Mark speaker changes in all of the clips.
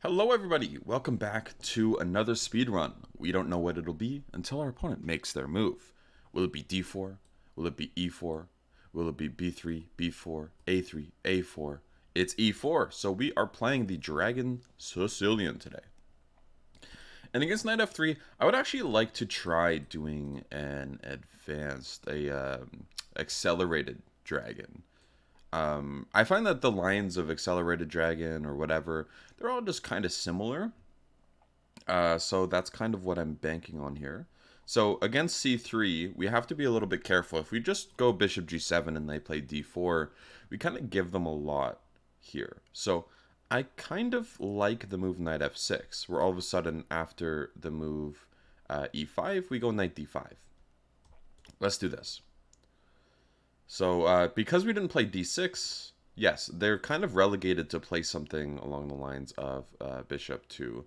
Speaker 1: Hello everybody, welcome back to another speedrun. We don't know what it'll be until our opponent makes their move. Will it be d4? Will it be e4? Will it be b3, b4, a3, a4? It's e4, so we are playing the Dragon Sicilian today. And against knight f3, I would actually like to try doing an accelerated dragon. I find that the lines of accelerated dragon or whatever, they're all just kind of similar. So that's kind of what I'm banking on here. So against c3, we have to be a little bit careful. If we just go bishop g7 and they play d4, we kind of give them a lot here. So I kind of like the move knight f6, where all of a sudden after the move e5, we go knight d5. Let's do this. So because we didn't play d6, yes, they're kind of relegated to play something along the lines of bishop to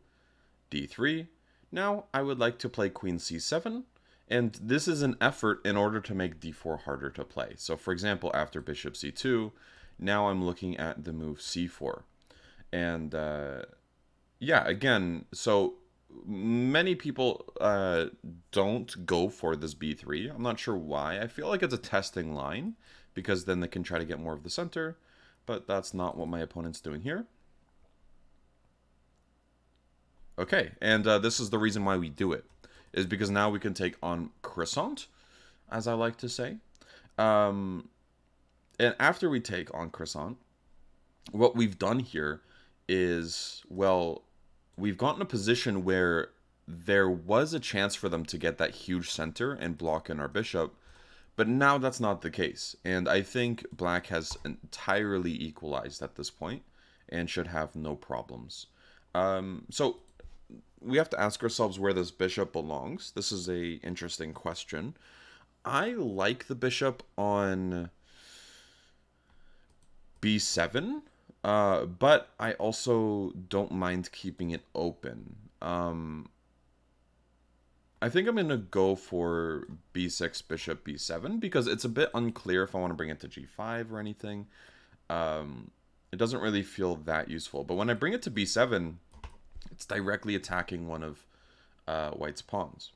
Speaker 1: d3. Now I would like to play queen c7, and this is an effort in order to make d4 harder to play. So for example, after bishop c2, now I'm looking at the move c4. And yeah, again, so many people don't go for this b3. I'm not sure why. I feel like it's a testing line because then they can try to get more of the center, but that's not what my opponent's doing here. Okay, and this is the reason why we do it, is because now we can take on croissant, as I like to say. And after we take on croissant, what we've done here is, well, we've gotten a position where there was a chance for them to get that huge center and block in our bishop, but now that's not the case. And I think black has entirely equalized at this point and should have no problems. So we have to ask ourselves where this bishop belongs. This is a interesting question. I like the bishop on b7. But I also don't mind keeping it open. I think I'm going to go for b6, bishop, b7, because it's a bit unclear if I want to bring it to g5 or anything. It doesn't really feel that useful. But when I bring it to b7, it's directly attacking one of white's pawns.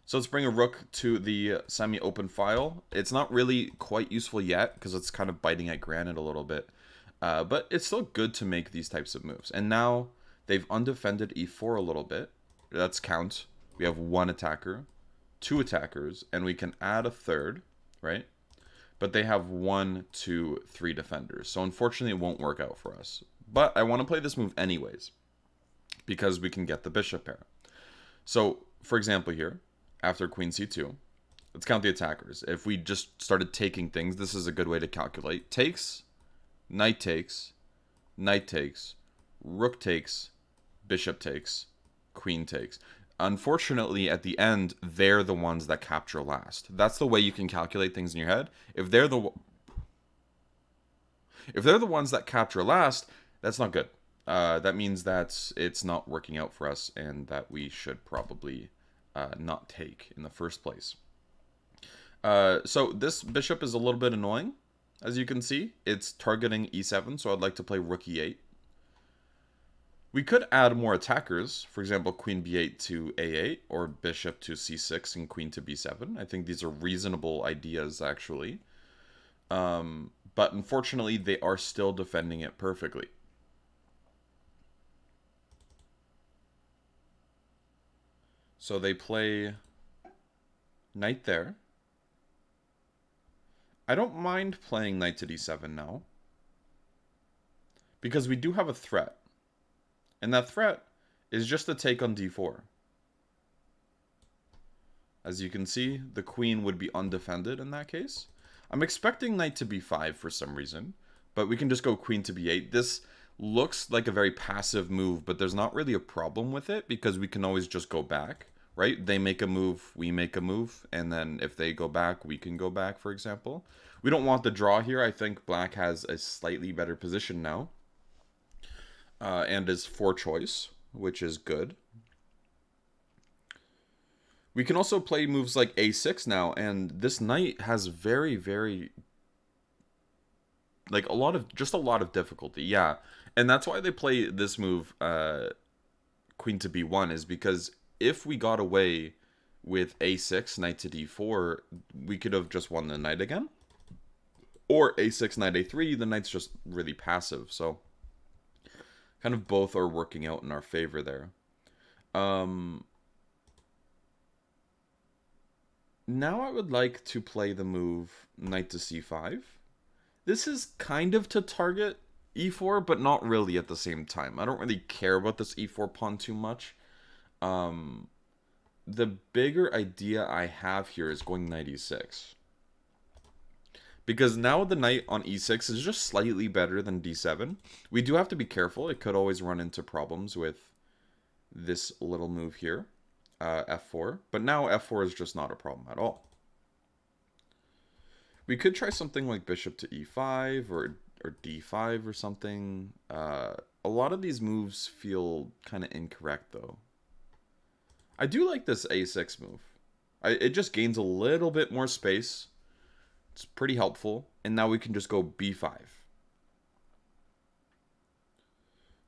Speaker 1: So let's bring a rook to the semi-open file. It's not really quite useful yet, because it's kind of biting at granite a little bit. But it's still good to make these types of moves. And now they've undefended e4 a little bit. Let's count. We have one attacker, two attackers, and we can add a third, right? But they have 1, 2, 3 defenders. So unfortunately, it won't work out for us. But I want to play this move anyways, because we can get the bishop pair. So, for example here, after queen c2, let's count the attackers. If we just started taking things, this is a good way to calculate. Takes, knight takes, rook takes, bishop takes, queen takes. Unfortunately, at the end, they're the ones that capture last. That's the way you can calculate things in your head. If they're the ones that capture last, that's not good. That means that it's not working out for us, and that we should probably not take in the first place. So this bishop is a little bit annoying. As you can see, it's targeting e7, so I'd like to play rook e8. We could add more attackers, for example, queen b8 to a8, or bishop to c6 and queen to b7. I think these are reasonable ideas, actually. But unfortunately, they are still defending it perfectly. So they play knight there. I don't mind playing knight to d7 now, because we do have a threat. And that threat is just a take on d4. As you can see, the queen would be undefended in that case. I'm expecting knight to b5 for some reason, but we can just go queen to b8. This looks like a very passive move, but there's not really a problem with it, because we can always just go back. Right? They make a move, we make a move, and then if they go back, we can go back, for example. We don't want the draw here. I think black has a slightly better position now. And is for choice, which is good. We can also play moves like a6 now, and this knight has very, very... like, a lot of difficulty, yeah. And that's why they play this move, queen to b1, is because if we got away with a6, knight to d4, we could have just won the knight again. Or a6, knight a3, the knight's just really passive. So kind of both are working out in our favor there. Now I would like to play the move knight to c5. This is kind of to target e4, but not really at the same time. I don't really care about this e4 pawn too much. The bigger idea I have here is going knight e6. Because now the knight on e6 is just slightly better than d7. We do have to be careful. It could always run into problems with this little move here, f4. But now f4 is just not a problem at all. We could try something like bishop to e5 or d5 or something. A lot of these moves feel kind of incorrect, though. I do like this a6 move. It just gains a little bit more space. It's pretty helpful. And now we can just go b5.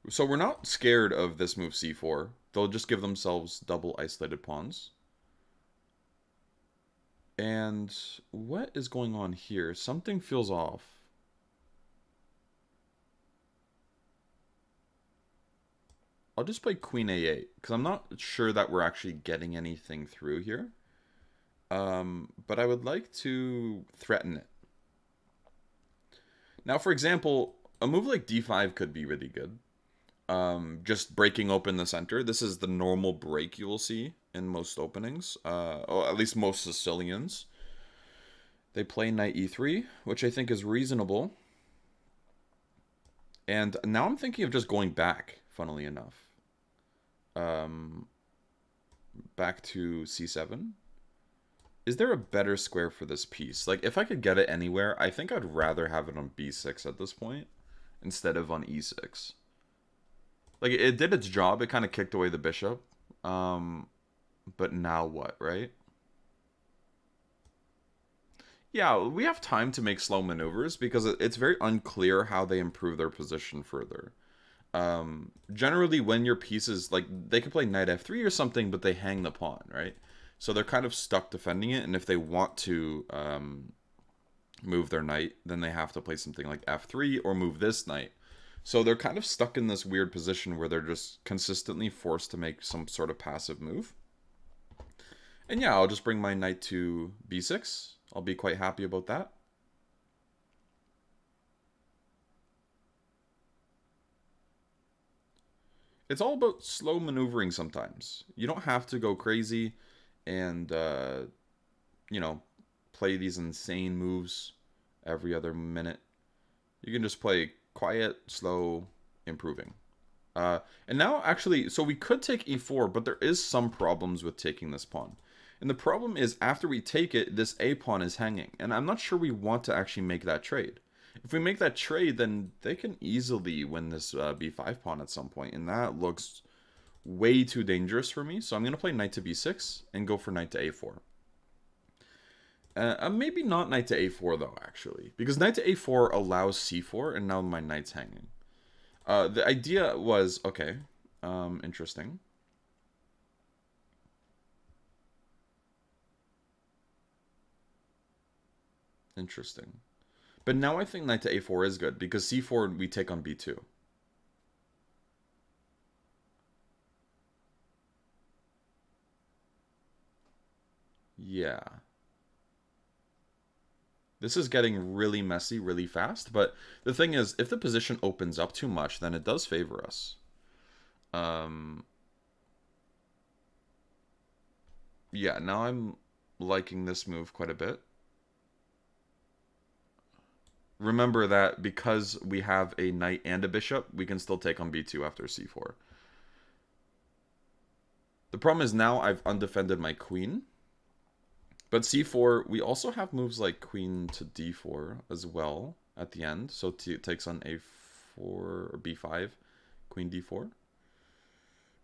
Speaker 1: So we're not scared of this move c4. They'll just give themselves double isolated pawns. And what is going on here? Something feels off. I'll just play queen a8 because I'm not sure that we're actually getting anything through here. But I would like to threaten it. Now, for example, a move like d5 could be really good. Just breaking open the center. This is the normal break you will see in most openings. Or at least most Sicilians. They play knight e3, which I think is reasonable. And now I'm thinking of just going back, funnily enough. Back to c7. Is there a better square for this piece? Like, if I could get it anywhere, I think I'd rather have it on b6 at this point instead of on e6. Like, it did its job. It kind of kicked away the bishop. But now what, right? Yeah, we have time to make slow maneuvers because it's very unclear how they improve their position further. Generally, when your pieces, like, they could play knight f3 or something, but they hang the pawn, right? So they're kind of stuck defending it, and if they want to move their knight, then they have to play something like f3 or move this knight. So they're kind of stuck in this weird position where they're just consistently forced to make some sort of passive move. And yeah, I'll just bring my knight to b6. I'll be quite happy about that. It's all about slow maneuvering sometimes. You don't have to go crazy and, you know, play these insane moves every other minute. You can just play quiet, slow, improving. And now, actually, so we could take e4, but there is some problems with taking this pawn. And the problem is, after we take it, this a pawn is hanging. And I'm not sure we want to actually make that trade. If we make that trade, then they can easily win this b5 pawn at some point. And that looks way too dangerous for me. So I'm going to play knight to b6 and go for knight to a4. Maybe not knight to a4, though, actually. Because knight to a4 allows c4, and now my knight's hanging. The idea was, okay, interesting. Interesting. But now I think knight to a4 is good, because c4 we take on b2. Yeah. This is getting really messy really fast, but the thing is, if the position opens up too much, then it does favor us. Yeah, now I'm liking this move quite a bit. Remember that because we have a knight and a bishop, we can still take on b2 after c4. The problem is now I've undefended my queen. But c4, we also have moves like queen to d4 as well at the end. So it takes on a4 or b5, queen d4.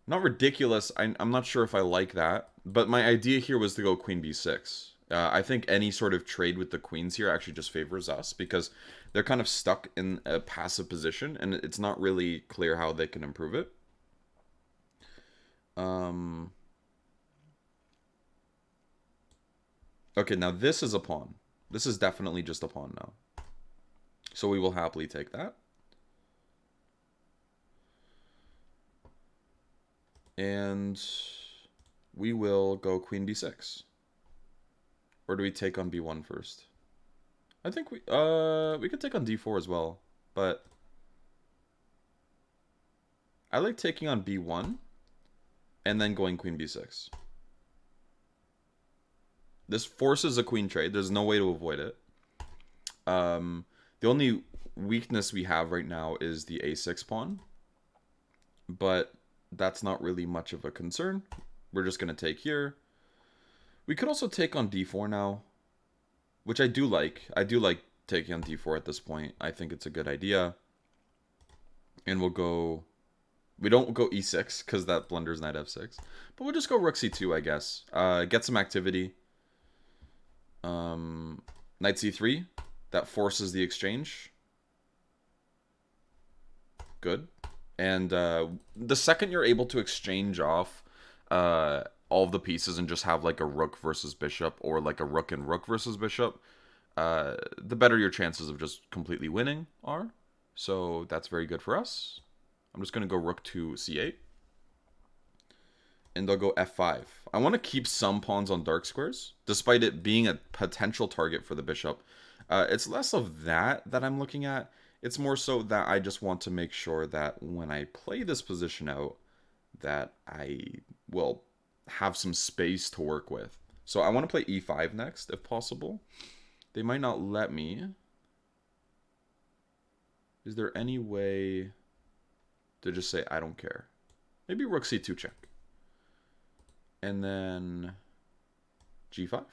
Speaker 1: Not ridiculous. I'm not sure if I like that. But my idea here was to go queen b6 I think any sort of trade with the queens here actually just favors us because they're kind of stuck in a passive position and it's not really clear how they can improve it. Okay, now this is a pawn. This is definitely just a pawn now. So we will happily take that. And we will go queen b6. Or do we take on b1 first? I think we could take on d4 as well, but I like taking on b1 and then going queen b6. This forces a queen trade. There's no way to avoid it. The only weakness we have right now is the a6 pawn, but that's not really much of a concern. We're just going to take here. We could also take on d4 now, which I do like. I do like taking on d4 at this point. I think it's a good idea. And we'll go... We don't go e6 because that blunders knight f6. But we'll just go rook c2, I guess. Get some activity. Knight c3. That forces the exchange. Good. And the second you're able to exchange off all of the pieces and just have like a rook versus bishop or like a rook and rook versus bishop, the better your chances of just completely winning are. So that's very good for us. I'm just going to go rook to c8. And they'll go f5. I want to keep some pawns on dark squares, despite it being a potential target for the bishop. It's less of that I'm looking at. It's more so that I just want to make sure that when I play this position out, that I will have some space to work with. So I want to play e5 next, if possible. They might not let me. Is there any way to just say, I don't care? Maybe rook c2 check. And then g5.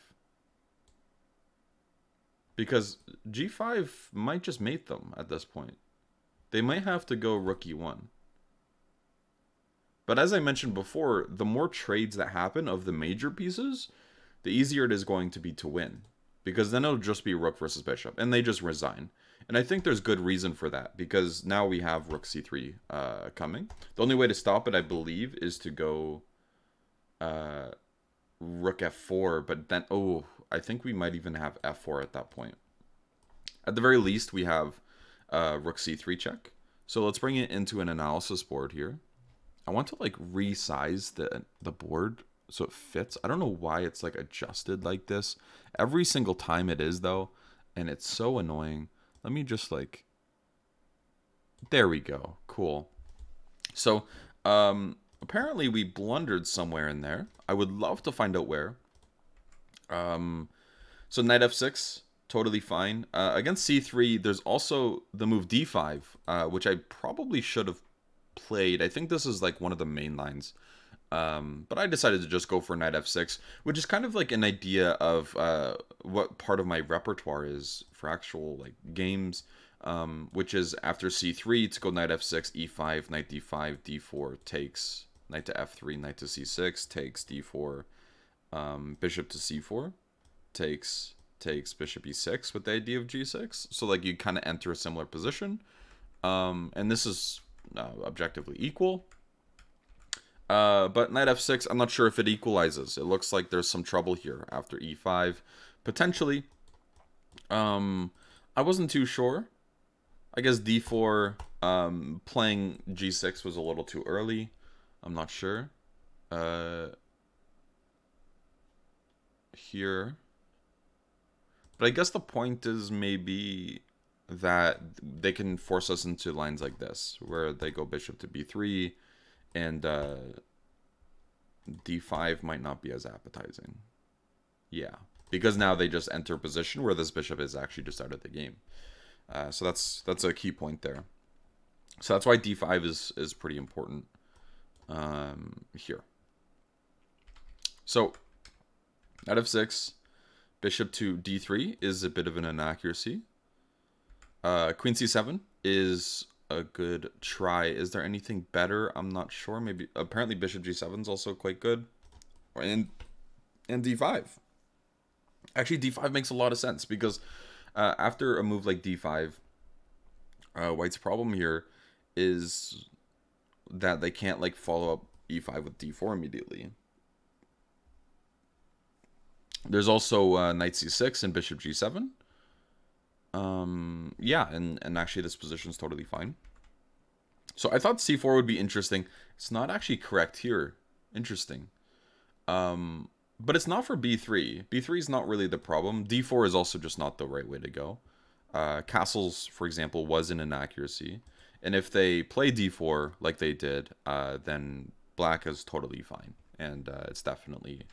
Speaker 1: Because g5 might just mate them at this point. They might have to go rook e1. But as I mentioned before, the more trades that happen of the major pieces, the easier it is going to be to win. Because then it'll just be rook versus bishop, and they just resign. And I think there's good reason for that, because now we have rook c3 coming. The only way to stop it, I believe, is to go rook f4, but then, oh, I think we might even have f4 at that point. At the very least, we have rook c3 check. So let's bring it into an analysis board here. I want to like resize the board so it fits. I don't know why it's like adjusted like this. Every single time it is though, and it's so annoying. Let me just like, there we go. Cool. So apparently we blundered somewhere in there. I would love to find out where. So knight f6, totally fine. Against c3, there's also the move d5, which I probably should have played. I think this is like one of the main lines. But I decided to just go for knight f6, which is kind of like an idea of what part of my repertoire is for actual like games, which is after c3 to go knight f6, e5, knight d5, d4 takes, knight to f3, knight to c6, takes d4, bishop to c4, takes bishop e6 with the idea of g6. So like you kind of enter a similar position, and this is objectively equal. But knight f6, I'm not sure if it equalizes. It looks like there's some trouble here after e5. Potentially. I wasn't too sure. I guess d4, playing g6 was a little too early. I'm not sure. Here. But I guess the point is maybe that they can force us into lines like this, where they go bishop to b3, and d5 might not be as appetizing. Yeah, because now they just enter a position where this bishop is actually just out of the game. So that's a key point there. So that's why d5 is pretty important here. So knight f6, bishop to d3 is a bit of an inaccuracy. Queen c7 is a good try. Is there anything better? I'm not sure. Maybe apparently bishop g7 is also quite good. And d5. Actually, d5 makes a lot of sense because after a move like d5, white's problem here is that they can't like follow up e5 with d4 immediately. There's also knight c6 and bishop g7. Yeah, and actually this position's totally fine. So I thought c4 would be interesting. It's not actually correct here. Interesting. But it's not for b3. b3 is not really the problem. d4 is also just not the right way to go. Castles, for example, was an inaccuracy. And if they play d4 like they did, then black is totally fine. And it's definitely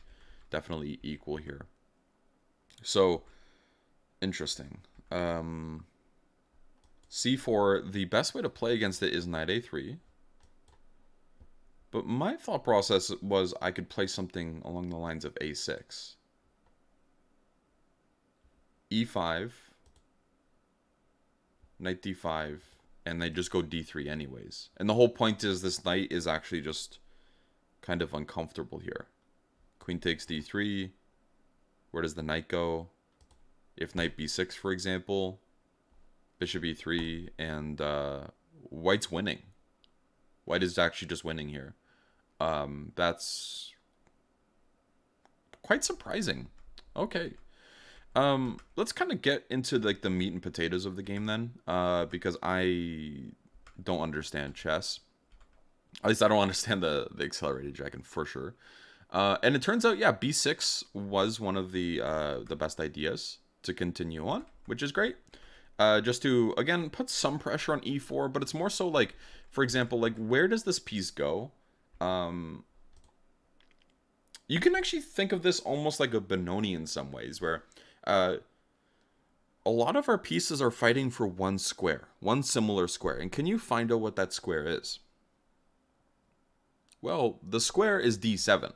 Speaker 1: equal here. So, interesting. c4, the best way to play against it is knight a3. But my thought process was I could play something along the lines of a6. e5, knight d5, and they just go d3 anyways. And the whole point is this knight is actually just kind of uncomfortable here. Queen takes d3. Where does the knight go? If knight b6, for example, bishop e3, and white's winning. White is actually just winning here. That's quite surprising. Okay. Let's kind of get into like the meat and potatoes of the game then, because I don't understand chess. At least I don't understand the accelerated dragon for sure. And it turns out, yeah, b6 was one of the best ideas to continue on, which is great. Just to, again, put some pressure on e4, but it's more so like, for example, like where does this piece go? You can actually think of this almost like a Benoni in some ways, where a lot of our pieces are fighting for one square, one similar square. And can you find out what that square is? Well, the square is d7,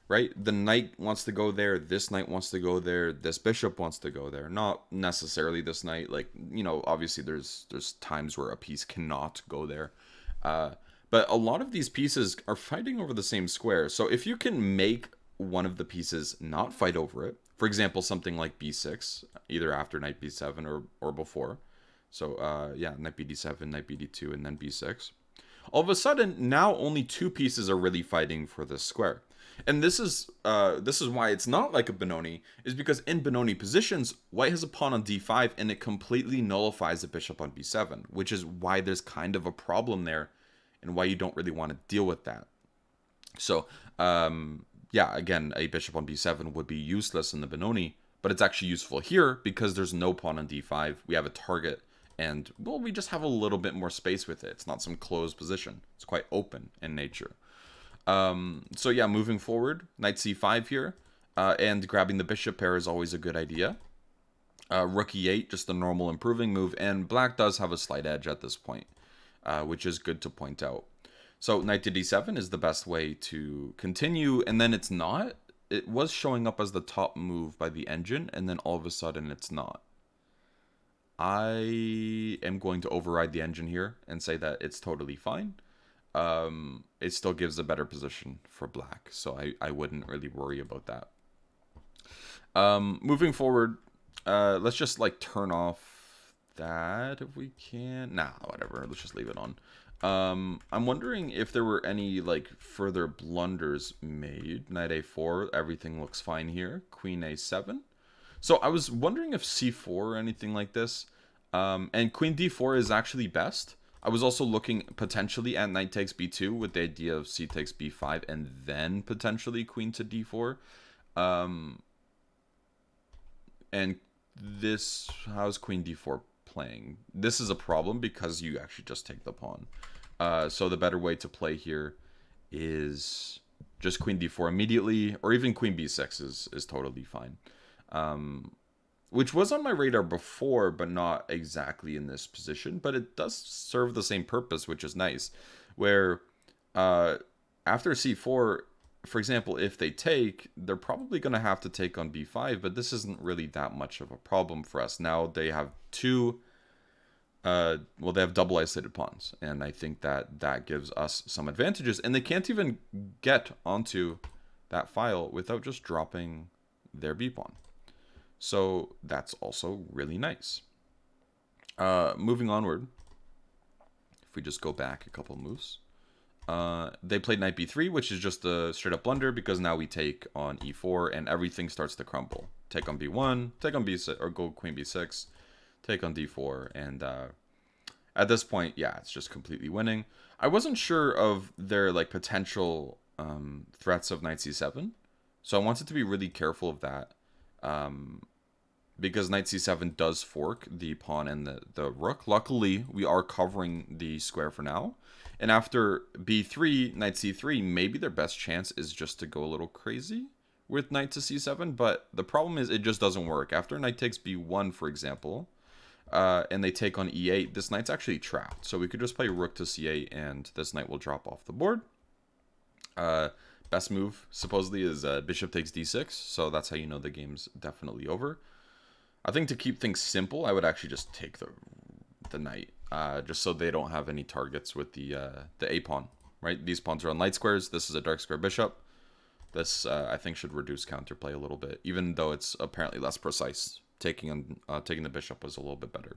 Speaker 1: right? The knight wants to go there, this knight wants to go there, this bishop wants to go there. Not necessarily this knight, like, you know, obviously there's times where a piece cannot go there. But a lot of these pieces are fighting over the same square. So if you can make one of the pieces not fight over it, for example, something like b6, either after knight b7 or before. So, yeah, knight bd7, knight bd2, and then b6. All of a sudden, now only two pieces are really fighting for this square. And this is why it's not like a Benoni, is because in Benoni positions, white has a pawn on d5, and it completely nullifies the bishop on b7, which is why there's kind of a problem there, and why you don't really want to deal with that. So, yeah, again, a bishop on b7 would be useless in the Benoni, but it's actually useful here because there's no pawn on d5. We have a target, and, well, we just have a little bit more space with it. It's not some closed position. It's quite open in nature. So, yeah, moving forward, knight c5 here, and grabbing the bishop pair is always a good idea. Rook e8, just a normal improving move, and black does have a slight edge at this point. Which is good to point out. So knight to d7 is the best way to continue, and then it's not. It was showing up as the top move by the engine, and then all of a sudden it's not. I am going to override the engine here and say that it's totally fine. It still gives a better position for black, so I wouldn't really worry about that. Moving forward, let's just like turn off that if we can. Nah, whatever, let's just leave it on. I'm wondering if there were any like further blunders made. Knight a4, everything looks fine here. Queen a7. So I was wondering if c4 or anything like this. And queen d4 is actually best. I was also looking potentially at knight takes b2 with the idea of c takes b5 and then potentially queen to d4. And this, how's queen d4 playing? This is a problem because you actually just take the pawn. So the better way to play here is just queen d4 immediately, or even queen b6 is totally fine. Which was on my radar before, but not exactly in this position. But it does serve the same purpose, which is nice. Where after c4, for example, if they take, they're probably going to have to take on b5, but this isn't really that much of a problem for us. Now they have two, well, they have double isolated pawns, and I think that gives us some advantages. And they can't even get onto that file without just dropping their b pawn. So that's also really nice. Moving onward, if we just go back a couple moves. They played knight b3, which is just a straight up blunder because now we take on e4 and everything starts to crumble. Take on b1, take on b6, or go queen b6, take on d4, and at this point, yeah, it's just completely winning. I wasn't sure of their like potential threats of knight c7, so I wanted to be really careful of that. Because knight c7 does fork the pawn and the rook. Luckily, we are covering the square for now. And after b3, knight c3, maybe their best chance is just to go a little crazy with knight to c7. But the problem is it just doesn't work. After knight takes b1, for example, and they take on e8, this knight's actually trapped. So we could just play rook to c8, and this knight will drop off the board. Best move, supposedly, is bishop takes d6. So that's how you know the game's definitely over. I think to keep things simple, I would actually just take the knight, just so they don't have any targets with the a pawn, right? These pawns are on light squares. This is a dark square bishop. This I think should reduce counterplay a little bit, even though it's apparently less precise. Taking the bishop was a little bit better.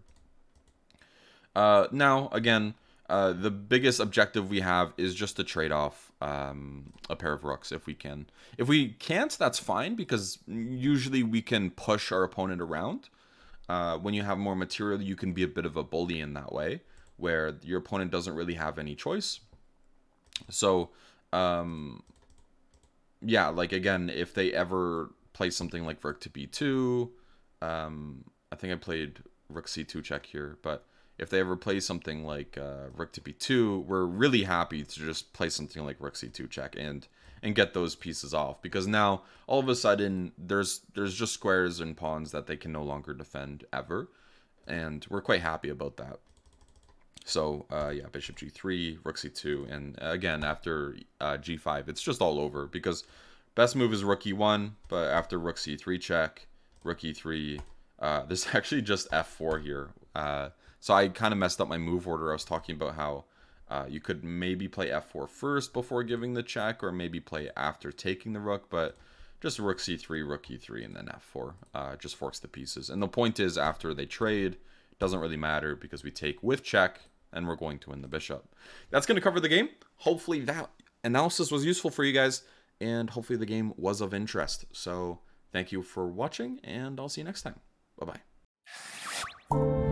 Speaker 1: Now again, the biggest objective we have is just to trade off a pair of rooks if we can. If we can't, that's fine, because usually we can push our opponent around. When you have more material, you can be a bit of a bully in that way, where your opponent doesn't really have any choice. So, yeah, like again, if they ever play something like rook to b2, I think I played rook c2 check here, but if they ever play something like rook to b2, we're really happy to just play something like rook c2 check and get those pieces off, because now all of a sudden there's just squares and pawns that they can no longer defend ever, and we're quite happy about that. So yeah, bishop g3, rook c2, and again after g5, it's just all over, because best move is rook e1, but after rook c3 check, rook e3, this is actually just f4 here. So I kind of messed up my move order. I was talking about how you could maybe play f4 first before giving the check, or maybe play after taking the rook, but just rook c3, rook e3, and then f4. Just forks the pieces. And the point is, after they trade, it doesn't really matter, because we take with check, and we're going to win the bishop. That's going to cover the game. Hopefully that analysis was useful for you guys, and hopefully the game was of interest. So thank you for watching, and I'll see you next time. Bye-bye.